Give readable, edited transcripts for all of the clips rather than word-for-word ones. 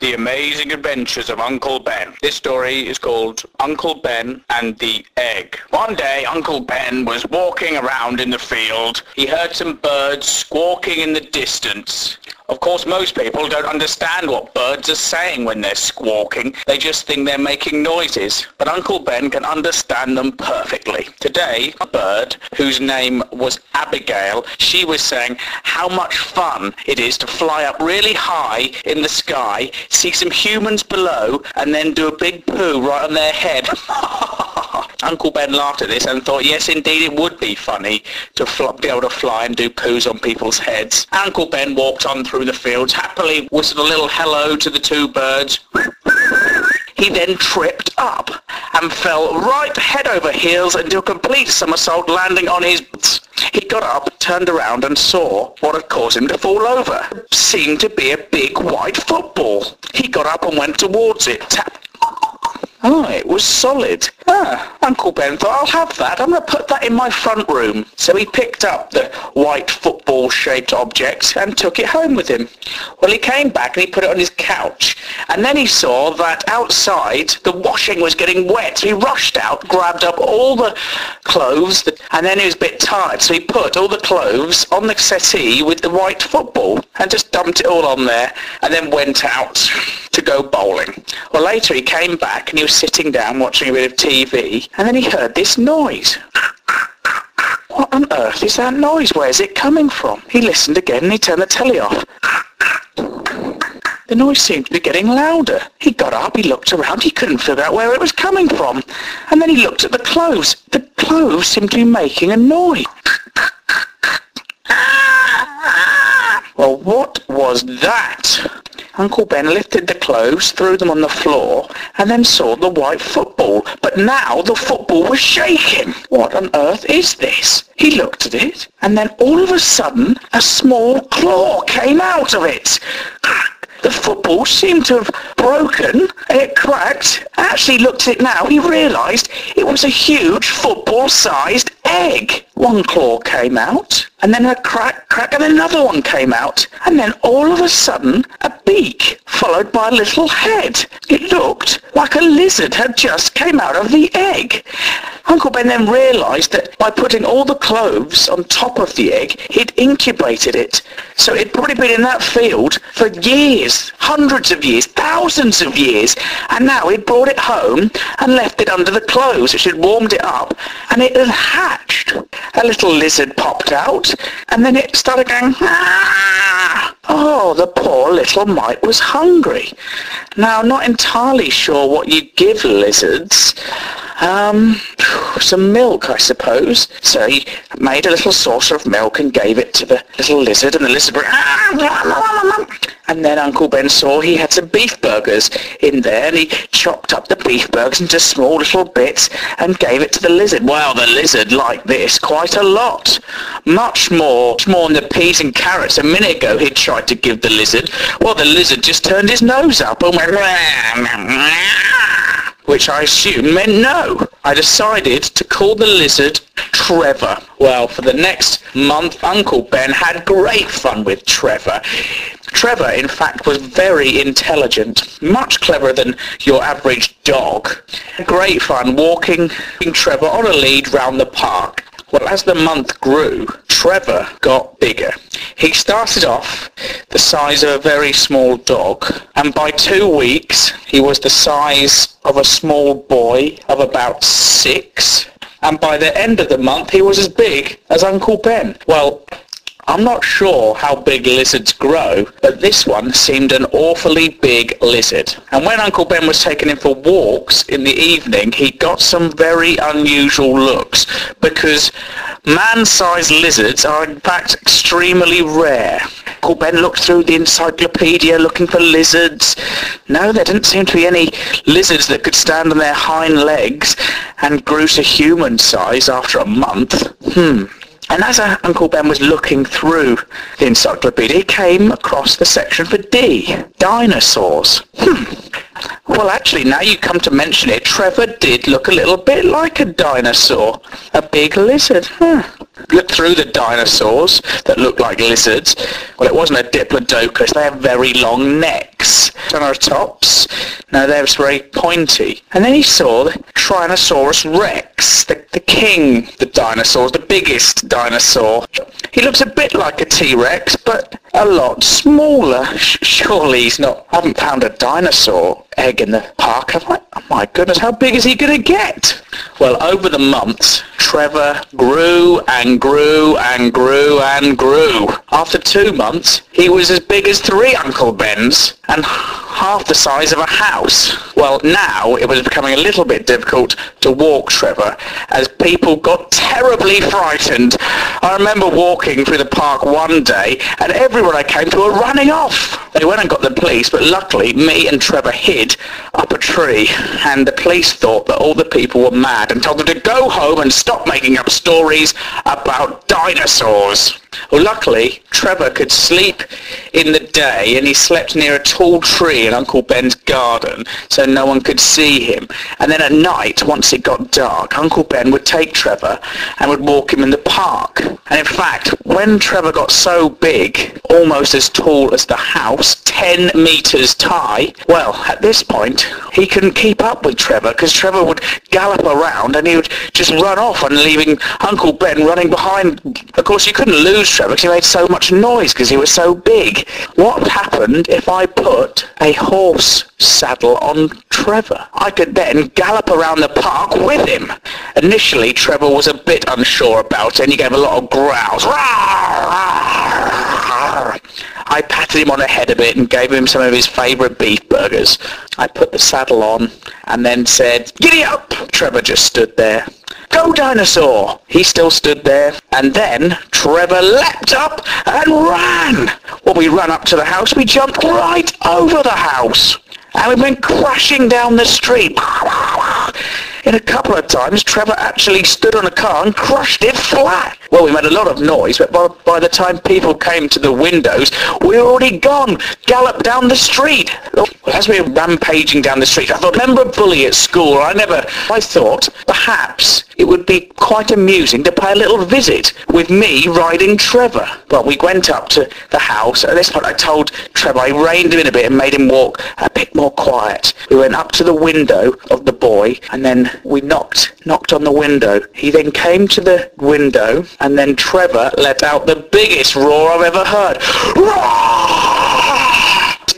The Amazing Adventures of Uncle Ben. This story is called Uncle Ben and the Egg. One day, Uncle Ben was walking around in the field. He heard some birds squawking in the distance. Of course, most people don't understand what birds are saying when they're squawking. They just think they're making noises. But Uncle Ben can understand them perfectly. Today, a bird whose name was Abigail, she was saying how much fun it is to fly up really high in the sky, see some humans below, and then do a big poo right on their head. Uncle Ben laughed at this and thought, yes, indeed, it would be funny to be able to fly and do poos on people's heads. Uncle Ben walked on through the fields, happily whistled a little hello to the two birds. He then tripped up and fell right head over heels into a complete somersault, landing on his butts. He got up, turned around and saw what had caused him to fall over. It seemed to be a big white football. He got up and went towards it, tapped. Oh, it was solid. Uncle Ben thought, I'll have that. I'm going to put that in my front room. So he picked up the white football-shaped object and took it home with him. Well, he came back and he put it on his couch. And then he saw that outside the washing was getting wet. So he rushed out, grabbed up all the clothes, and then he was a bit tired. So he put all the clothes on the settee with the white football and just dumped it all on there and then went out to go bowling. Well, later he came back and he was sitting down watching a bit of TV, and then he heard this noise. What on earth is that noise? Where's it coming from? He listened again and he turned the telly off. The noise seemed to be getting louder. He got up, he looked around, he couldn't figure out where it was coming from. And then he looked at the clothes. The clothes seemed to be making a noise. Well, what was that? Uncle Ben lifted the clothes, threw them on the floor, and then saw the white football. But now the football was shaking. What on earth is this? He looked at it, and then all of a sudden, a small claw came out of it. The football seemed to have broken, and it cracked. Actually looked at it now, he realised it was a huge football-sized egg. One claw came out, and then a crack, and then another one came out, and then all of a sudden, a beak, followed by a little head. It looked like a lizard had just came out of the egg. Uncle Ben then realised that by putting all the clothes on top of the egg, he'd incubated it. So it'd probably been in that field for years, hundreds of years, thousands of years, and now he'd brought it home and left it under the clothes, which had warmed it up, and it had hatched. A little lizard popped out, and then it started going, ah! Oh, the poor little mite was hungry. Now, I'm not entirely sure what you give lizards. Some milk, I suppose. So he made a little saucer of milk and gave it to the little lizard, and the lizard went, and then Uncle Ben saw he had some beef burgers in there, and he chopped up the beef burgers into small little bits and gave it to the lizard. Well, the lizard liked this quite a lot. Much more than the peas and carrots a minute ago he'd tried to give the lizard. Well, the lizard just turned his nose up and went, which I assume meant no. I decided to call the lizard Trevor. Well, for the next month, Uncle Ben had great fun with Trevor. Trevor, in fact, was very intelligent, much cleverer than your average dog. Great fun walking Trevor on a lead round the park. Well, as the month grew, Trevor got bigger. He started off the size of a very small dog, and by 2 weeks he was the size of a small boy of about 6, and by the end of the month he was as big as Uncle Ben. Well, I'm not sure how big lizards grow, but this one seemed an awfully big lizard. And when Uncle Ben was taking him for walks in the evening, he got some very unusual looks, because man-sized lizards are in fact extremely rare. Uncle Ben looked through the encyclopedia looking for lizards. No, there didn't seem to be any lizards that could stand on their hind legs and grew to human size after a month. And as Uncle Ben was looking through the encyclopedia, he came across the section for D, dinosaurs. Well, actually, now you come to mention it, Trevor did look a little bit like a dinosaur, a big lizard. Looked through the dinosaurs that looked like lizards. Well, it wasn't a diplodocus. They have very long necks. Triceratops, no, they're very pointy. And then he saw the Tyrannosaurus Rex, the king, the dinosaurs, the biggest dinosaur. He looks a bit like a T-Rex, but a lot smaller. Surely he's not... I haven't found a dinosaur egg in the park, have I? Oh my goodness, how big is he going to get? Well, over the months, Trevor grew and grew and grew and grew. After 2 months, he was as big as 3 Uncle Bens and half the size of a house. Well, now it was becoming a little bit difficult to walk Trevor as people got terribly frightened. I remember walking through the park one day and everyone I came to were running off. They went and got the police, but luckily me and Trevor hid up a tree, and the police thought that all the people were mad and told them to go home and stop making up stories about dinosaurs. Well, luckily, Trevor could sleep in the day, and he slept near a tall tree in Uncle Ben's garden, so no one could see him. And then at night, once it got dark, Uncle Ben would take Trevor and would walk him in the park. And in fact, when Trevor got so big, almost as tall as the house, 10 meters high, well, at this point, he couldn't keep up with Trevor, because Trevor would gallop around and he would just run off and leaving Uncle Ben running behind. Of course, you couldn't lose Trevor because he made so much noise because he was so big. What happened if I put a horse saddle on Trevor? I could then gallop around the park with him. Initially, Trevor was a bit unsure about it and he gave a lot of growls. I patted him on the head a bit and gave him some of his favourite beef burgers. I put the saddle on and then said, "Giddy up!" Trevor just stood there. "Go, dinosaur!" He still stood there. And then Trevor leapt up and ran. When we ran up to the house, we jumped right over the house. And we went crashing down the street. In a couple of times, Trevor actually stood on a car and crushed it flat. Well, we made a lot of noise, but by the time people came to the windows, we were already gone, galloped down the street. As we were rampaging down the street, I thought, remember a bully at school? I thought perhaps it would be quite amusing to pay a little visit with me riding Trevor. Well, we went up to the house. At this point, I told Trevor, I reined him in a bit and made him walk a bit more quiet. We went up to the window of the boy, and then we knocked on the window. He then came to the window, and then Trevor let out the biggest roar I've ever heard. Roar!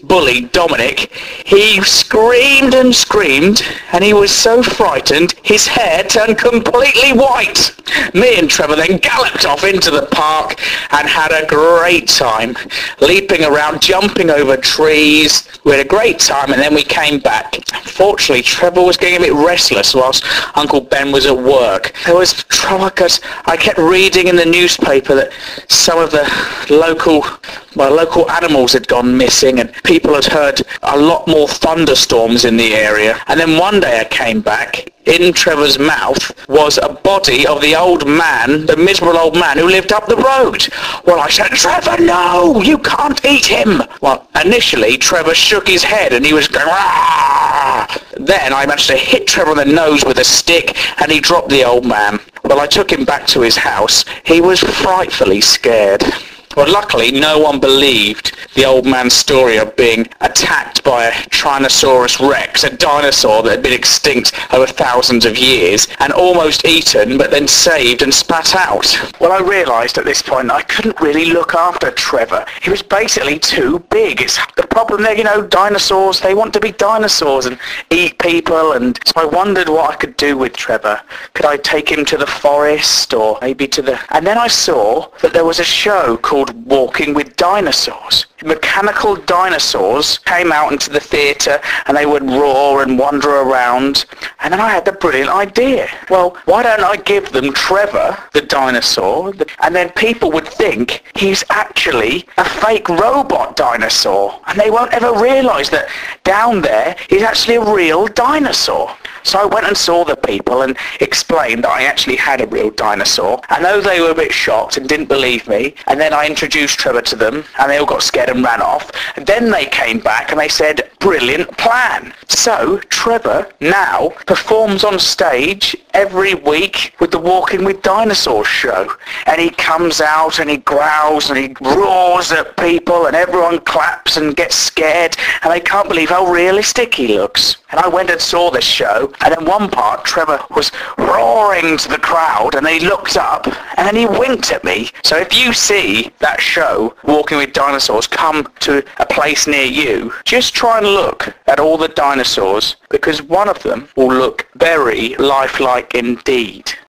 Bully Dominic, he screamed and screamed, and he was so frightened his hair turned completely white. Me and Trevor then galloped off into the park and had a great time, leaping around, jumping over trees. We had a great time, and then we came back. Fortunately, Trevor was getting a bit restless whilst Uncle Ben was at work. There was trouble because I kept reading in the newspaper that some of the local animals had gone missing, and people had heard a lot more thunderstorms in the area. And then one day I came back. In Trevor's mouth was a body of the old man, the miserable old man who lived up the road. Well, I said, "Trevor, no, you can't eat him." Well, initially, Trevor shook his head and he was going, "Rah!" Then I managed to hit Trevor on the nose with a stick and he dropped the old man. Well, I took him back to his house. He was frightfully scared. Well, luckily, no one believed the old man's story of being attacked by a Tyrannosaurus Rex, a dinosaur that had been extinct over thousands of years, and almost eaten, but then saved and spat out. Well, I realised at this point I couldn't really look after Trevor. He was basically too big. It's the problem there, dinosaurs, they want to be dinosaurs and eat people, and so I wondered what I could do with Trevor. Could I take him to the forest, or maybe to the... And then I saw that there was a show called Walking with Dinosaurs. Mechanical dinosaurs came out into the theatre and they would roar and wander around, and then I had the brilliant idea. Well, why don't I give them Trevor, the dinosaur, and then people would think he's actually a fake robot dinosaur, and they won't ever realise that down there he's actually a real dinosaur. So I went and saw the people and explained that I actually had a real dinosaur. I know they were a bit shocked and didn't believe me, and then I introduced Trevor to them, and they all got scared and ran off. And then they came back and they said, brilliant plan. So Trevor now performs on stage every week with the Walking with Dinosaurs show, and he comes out and he growls and he roars at people and everyone claps and gets scared and they can't believe how realistic he looks. And I went and saw this show, and in one part Trevor was roaring to the crowd and he looked up and then he winked at me. So if you see that show, Walking with Dinosaurs, come to a place near you, just try and look at all the dinosaurs, because one of them will look very lifelike indeed.